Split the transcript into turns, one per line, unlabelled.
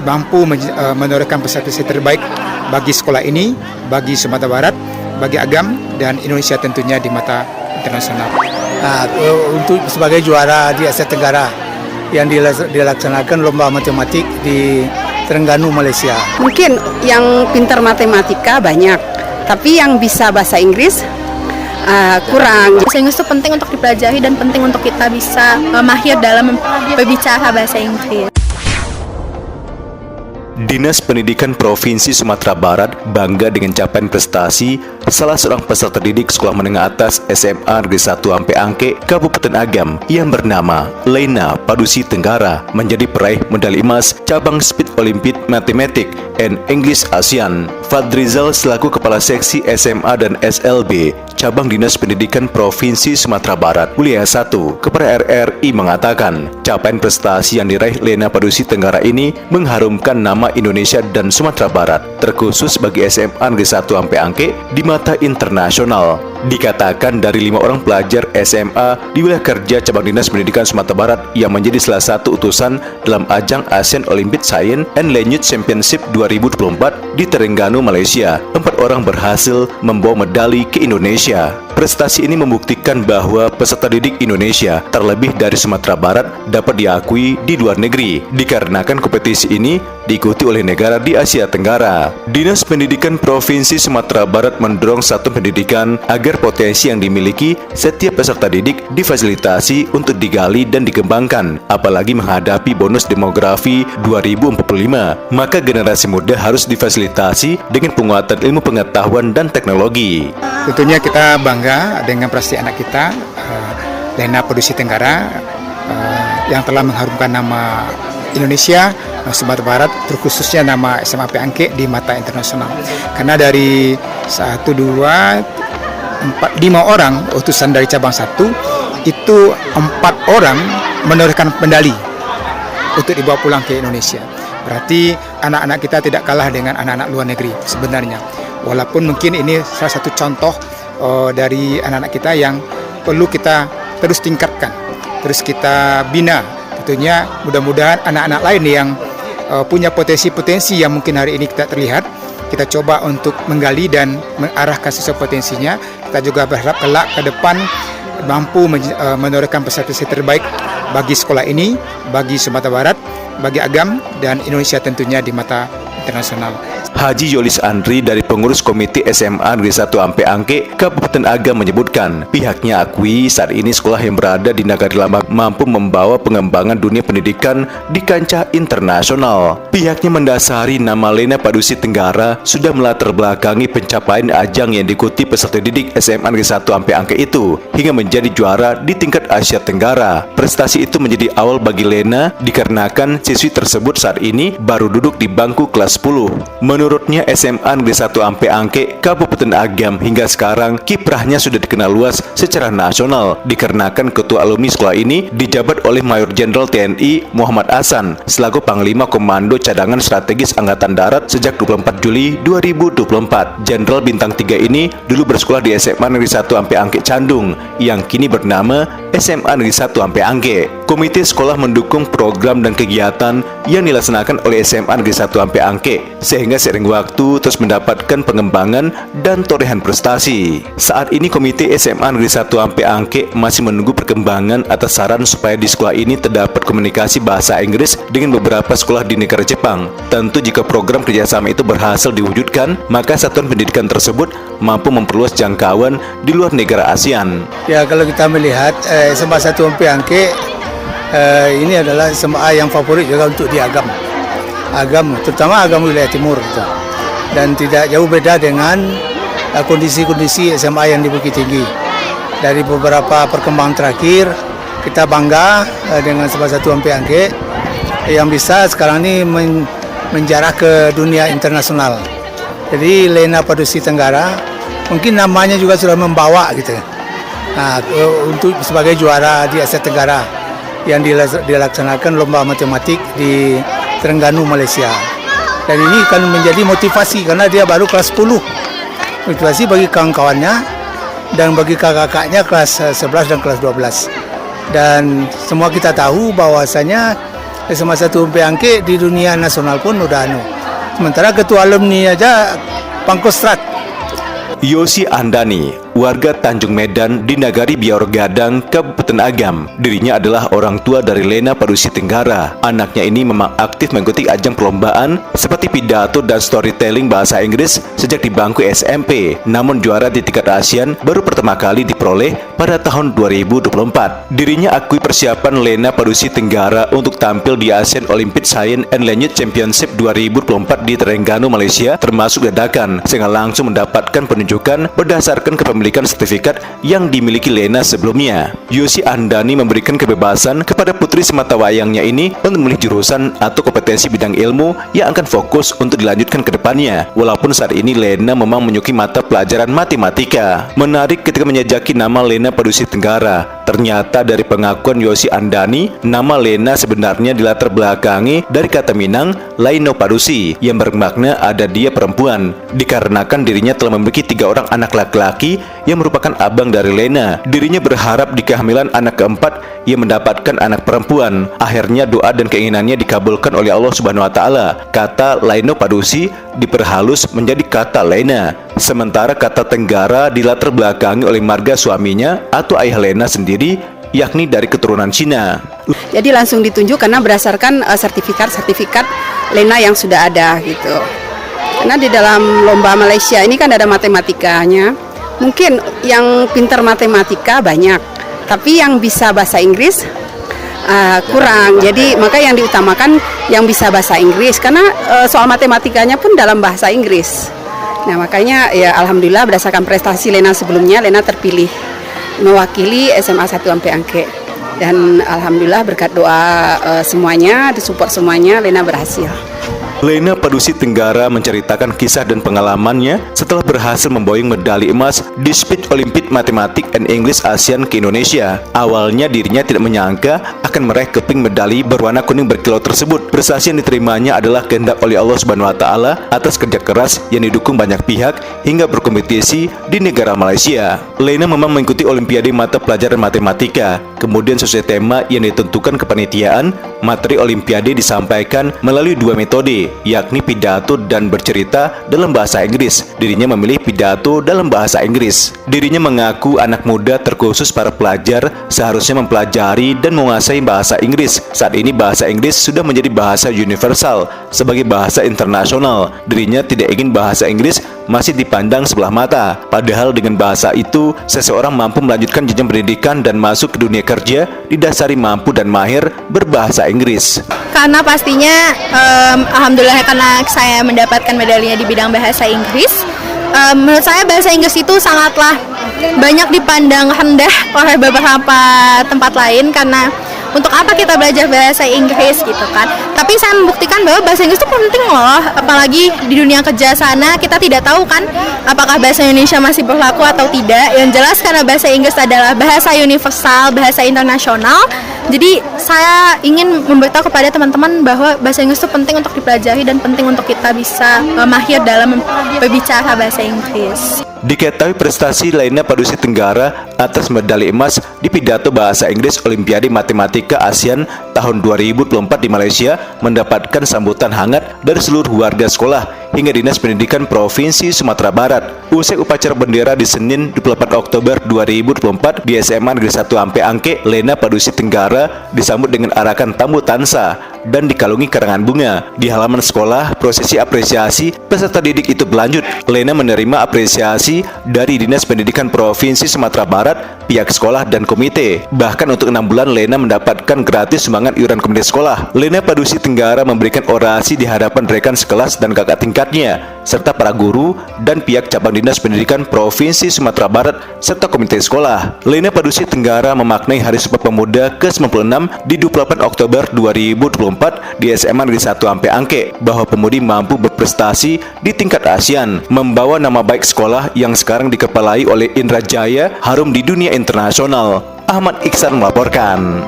mampu menorehkan prestasi terbaik bagi sekolah ini, bagi Sumatera Barat, bagi Agam dan Indonesia tentunya di mata internasional.
Untuk sebagai juara di Asia Tenggara yang dilaksanakan lomba matematik di Terengganu, Malaysia.
Mungkin yang pintar matematika banyak, tapi yang bisa bahasa Inggris kurang.
Bahasa Inggris itu penting untuk dipelajari dan penting untuk kita bisa mahir dalam berbicara bahasa Inggris.
Dinas Pendidikan Provinsi Sumatera Barat bangga dengan capaian prestasi salah seorang peserta didik Sekolah Menengah Atas SMA Negeri 1 Ampe Angke, Kabupaten Agam yang bernama Lena Padusi Tenggara menjadi peraih medali emas cabang Speed Olympic Mathematics and English ASEAN. Fadrizal selaku Kepala Seksi SMA dan SLB Cabang Dinas Pendidikan Provinsi Sumatera Barat Wilayah 1 kepada RRI mengatakan, capaian prestasi yang diraih Lena Padusi Tenggara ini mengharumkan nama Indonesia dan Sumatera Barat, terkhusus bagi SMA Negeri 1 Ampe Angke di mata internasional. Dikatakan dari 5 orang pelajar SMA di wilayah kerja Cabang Dinas Pendidikan Sumatera Barat yang menjadi salah satu utusan dalam ajang Asian Olympic Science and Language Championship 2024 di Terengganu, Malaysia, 4 orang berhasil membawa medali ke Indonesia. Prestasi ini membuktikan bahwa peserta didik Indonesia, terlebih dari Sumatera Barat, dapat diakui di luar negeri, dikarenakan kompetisi ini diikuti oleh negara di Asia Tenggara. Dinas Pendidikan Provinsi Sumatera Barat mendorong satuan pendidikan agar potensi yang dimiliki setiap peserta didik difasilitasi untuk digali dan dikembangkan, apalagi menghadapi bonus demografi 2045. Maka generasi muda harus difasilitasi dengan penguatan ilmu pengetahuan dan teknologi.
Tentunya kita bangga dengan prestasi anak kita, Lena Padusi Tenggara, yang telah mengharumkan nama Indonesia, Sumatera Barat, terkhususnya nama SMA Ampe Angke di mata internasional. Karena dari 1, 2, 4, 5 orang utusan dari cabang 1, itu 4 orang menorehkan medali untuk dibawa pulang ke Indonesia. Berarti anak-anak kita tidak kalah dengan anak-anak luar negeri sebenarnya. Walaupun mungkin ini salah satu contoh dari anak-anak kita yang perlu kita terus tingkatkan, terus kita bina. Tentunya mudah-mudahan anak-anak lain yang punya potensi-potensi yang mungkin hari ini tidak terlihat, kita coba untuk menggali dan mengarahkan sesuai potensinya. Kita juga berharap kelak ke depan mampu menorehkan prestasi terbaik bagi sekolah ini, bagi Sumatera Barat, bagi Agam dan Indonesia tentunya di mata internasional.
Haji Yolis Andri dari pengurus Komite SMA Negeri 1 Ampe Angke, Kabupaten Agam menyebutkan, pihaknya akui saat ini sekolah yang berada di Nagari Lambak mampu membawa pengembangan dunia pendidikan di kancah internasional. Pihaknya mendasari nama Lena Padusi Tenggara sudah melatar belakangi pencapaian ajang yang diikuti peserta didik SMA Negeri 1 Ampe Angke itu hingga menjadi juara di tingkat Asia Tenggara. Prestasi itu menjadi awal bagi Lena dikarenakan siswi tersebut saat ini baru duduk di bangku kelas 10. Menurutnya SMA Negeri 1 Ampe Angke, Kabupaten Agam hingga sekarang kiprahnya sudah dikenal luas secara nasional dikarenakan ketua alumni sekolah ini dijabat oleh Mayor Jenderal TNI Muhammad Hasan selaku Panglima Komando Cadangan Strategis Angkatan Darat sejak 24 Juli 2024. Jenderal Bintang 3 ini dulu bersekolah di SMA Negeri 1 Ampe Angke Candung yang kini bernama SMA Negeri 1 Ampe Angke. Komite sekolah mendukung program dan kegiatan yang dilaksanakan oleh SMA Negeri 1 Ampe Angke sehingga seiring waktu terus mendapatkan pengembangan dan torehan prestasi. Saat ini Komite SMA Negeri 1 Ampe Angke masih menunggu perkembangan atas saran supaya di sekolah ini terdapat komunikasi bahasa Inggris dengan beberapa sekolah di negara Jepang. Tentu jika program kerjasama itu berhasil diwujudkan, maka satuan pendidikan tersebut mampu memperluas jangkauan di luar negara ASEAN.
Ya, kalau kita melihat SMA 1 Ampe Angke ini adalah SMA yang favorit juga untuk di Agam, terutama Agam wilayah timur gitu. Dan tidak jauh beda dengan kondisi-kondisi SMA yang di Bukit Tinggi. Dari beberapa perkembangan terakhir, kita bangga dengan SMA 1 Ampe Angke yang bisa sekarang ini menjarah ke dunia internasional. Jadi Lena Padusi Tenggara mungkin namanya juga sudah membawa gitu. Nah, untuk sebagai juara di Asia Tenggara yang dilaksanakan lomba matematik di Terengganu, Malaysia. Dan ini kan menjadi motivasi karena dia baru kelas 10. Motivasi bagi kawan-kawannya dan bagi kakak-kakaknya kelas 11 dan kelas 12. Dan semua kita tahu bahwasanya SMA 1 Umpe Angke di dunia nasional pun udah sementara ketua alumni aja pangkostrat.
Yosi Andani, warga Tanjung Medan di Nagari Biaur Gadang, Kabupaten Agam. Dirinya adalah orang tua dari Lena Padusi Tenggara. Anaknya ini memang aktif mengikuti ajang perlombaan seperti pidato dan storytelling bahasa Inggris sejak di bangku SMP. Namun juara di tingkat ASEAN baru pertama kali diperoleh pada tahun 2024. Dirinya akui persiapan Lena Padusi Tenggara untuk tampil di ASEAN Olympic Science and Language Championship 2024 di Terengganu, Malaysia termasuk dadakan, sehingga langsung mendapatkan penunjukan berdasarkan kepemilikan sertifikat yang dimiliki Lena sebelumnya. Yosi Andani memberikan kebebasan kepada putri sematawayangnya ini untuk memilih jurusan atau kompetensi bidang ilmu yang akan fokus untuk dilanjutkan ke depannya. Walaupun saat ini Lena memang menyukai mata pelajaran matematika. Menarik ketika menjajaki nama Lena Padusi Tenggara. Ternyata dari pengakuan Yosi Andani, nama Lena sebenarnya dilatar belakangi dari kata Minang Laino Padusi yang bermakna ada dia perempuan. Dikarenakan dirinya telah memiliki 3 orang anak laki-laki yang merupakan abang dari Lena. Dirinya berharap di kehamilan anak keempat ia mendapatkan anak perempuan. Akhirnya doa dan keinginannya dikabulkan oleh Allah Subhanahu wa taala. Kata Laino Padusi diperhalus menjadi kata Lena. Sementara kata Tenggara dilatar belakangi oleh marga suaminya atau ayah Lena sendiri, yakni dari keturunan Cina.
Jadi langsung ditunjuk karena berdasarkan sertifikat Lena yang sudah ada gitu. Karena di dalam lomba Malaysia ini kan ada matematikanya. Mungkin yang pintar matematika banyak, tapi yang bisa bahasa Inggris kurang. Jadi maka yang diutamakan yang bisa bahasa Inggris karena soal matematikanya pun dalam bahasa Inggris. Nah makanya ya alhamdulillah berdasarkan prestasi Lena sebelumnya, Lena terpilih mewakili SMA 1 Ampe Angke. Dan alhamdulillah berkat doa semuanya, disupport semuanya, Lena berhasil.
Lena Padusi Tenggara menceritakan kisah dan pengalamannya setelah berhasil memboyong medali emas di Speech Olympic Matematik and English ASEAN ke Indonesia. Awalnya dirinya tidak menyangka akan meraih keping medali berwarna kuning berkilau tersebut. Prestasi yang diterimanya adalah kehendak oleh Allah Subhanahu wa taala atas kerja keras yang didukung banyak pihak hingga berkompetisi di negara Malaysia. Lena memang mengikuti Olimpiade mata pelajaran matematika. Kemudian sesuai tema yang ditentukan kepanitiaan, materi Olimpiade disampaikan melalui 2 metode, yakni pidato dan bercerita dalam bahasa Inggris. Dirinya memilih pidato dalam bahasa Inggris. Dirinya mengaku anak muda terkhusus para pelajar seharusnya mempelajari dan menguasai bahasa Inggris. Saat ini bahasa Inggris sudah menjadi bahasa universal sebagai bahasa internasional. Dirinya tidak ingin bahasa Inggris masih dipandang sebelah mata. Padahal dengan bahasa itu, seseorang mampu melanjutkan jenjang pendidikan dan masuk ke dunia kerja didasari mampu dan mahir berbahasa Inggris.
Karena pastinya alhamdulillah karena saya mendapatkan medalinya di bidang bahasa Inggris, menurut saya bahasa Inggris itu sangatlah banyak dipandang rendah oleh beberapa tempat lain karena untuk apa kita belajar bahasa Inggris gitu kan. Tapi saya membuktikan bahwa bahasa Inggris itu penting loh, apalagi di dunia kerja sana kita tidak tahu kan apakah bahasa Indonesia masih berlaku atau tidak. Yang jelas karena bahasa Inggris adalah bahasa universal, bahasa internasional. Jadi saya ingin memberitahu kepada teman-teman bahwa bahasa Inggris itu penting untuk dipelajari dan penting untuk kita bisa mahir dalam berbicara bahasa Inggris.
Diketahui prestasi Lena Padusi Tenggara atas medali emas di pidato bahasa Inggris Olimpiade Matematika ASEAN tahun 2024 di Malaysia mendapatkan sambutan hangat dari seluruh warga sekolah hingga Dinas Pendidikan Provinsi Sumatera Barat. Usai upacara bendera di Senin 28 Oktober 2024 di SMA Negeri 1 Ampe Angke, Lena Padusi Tenggara disambut dengan arakan tamu tansa dan dikalungi karangan bunga. Di halaman sekolah, prosesi apresiasi peserta didik itu berlanjut. Lena menerima apresiasi dari Dinas Pendidikan Provinsi Sumatera Barat, pihak sekolah dan komite. Bahkan untuk 6 bulan Lena mendapatkan gratis sumbangan iuran komite sekolah. Lena Padusi Tenggara memberikan orasi di hadapan rekan sekelas dan kakak tingkatnya, serta para guru dan pihak cabang Dinas Pendidikan Provinsi Sumatera Barat serta komite sekolah. Lena Padusi Tenggara memaknai Hari Sumpah Pemuda ke-96 di 28 Oktober 2024 di SMA Negeri 1 Ampe Angke bahwa pemudi mampu berprestasi di tingkat ASEAN, membawa nama baik sekolah yang sekarang dikepalai oleh Indra Jaya harum di dunia internasional. Ahmad Iksan melaporkan.